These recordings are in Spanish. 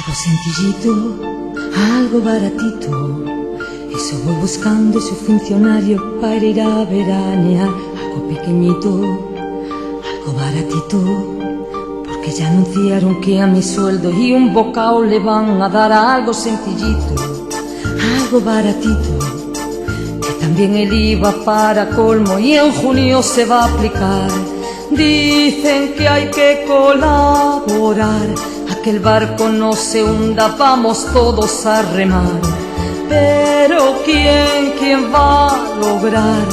Algo sencillito, algo baratito, eso voy buscando, ese funcionario para ir a veranear. Algo pequeñito, algo baratito, porque ya anunciaron que a mi sueldo y un bocado le van a dar. Algo sencillito, algo baratito, que también el IVA para colmo y en junio se va a aplicar. Dicen que hay que colaborar a que el barco no se hunda, vamos todos a remar. Pero ¿quién va a lograr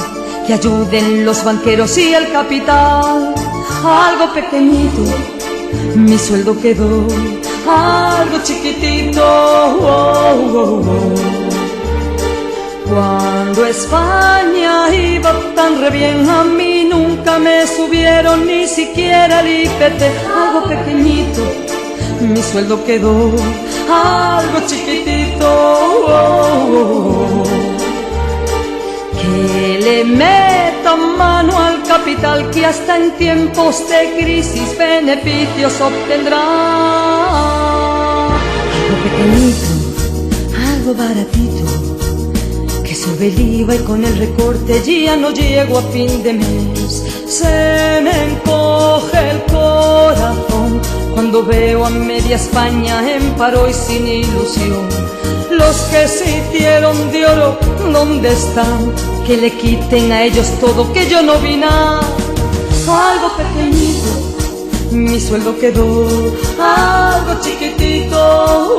que ayuden los banqueros y el capital? Algo pequeñito, mi sueldo quedó, algo chiquitito, Cuando España iba tan re bien, a mí nunca me subieron ni siquiera el IPT. Algo pequeñito, mi sueldo quedó, algo chiquitito, que le metan mano al capital, que hasta en tiempos de crisis beneficios obtendrá. Algo pequeñito, algo baratito, que sube el IVA y con el recorte ya no llego a fin de mes. Se me encoge el corazón cuando veo a media España en paro y sin ilusión. Los que se hicieron de oro, ¿dónde están? Que le quiten a ellos todo, que yo no vi nada. Algo pequeñito, mi sueldo quedó, algo chiquitito,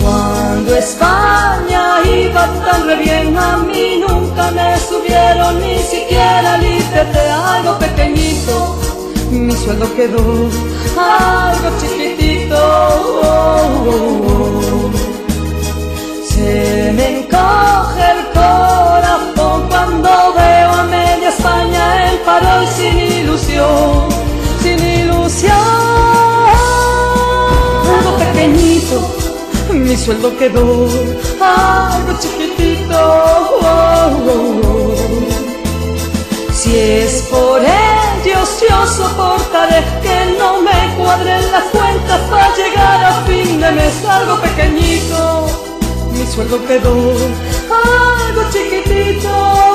Cuando España iba tan re bien, a mí nunca me subieron ni siquiera el IPT. Algo pequeñito, mi sueldo quedó, algo chiquitito, se me encoge el corazón cuando veo a media España en paro y sin ilusión, sin ilusión. Algo pequeñito, mi sueldo quedó, algo chiquitito, Si es por ellos yo soportaré que no me cuadren las cuentas para llegar a fin de mes. Algo pequeñito, mi sueldo quedó, algo chiquitito.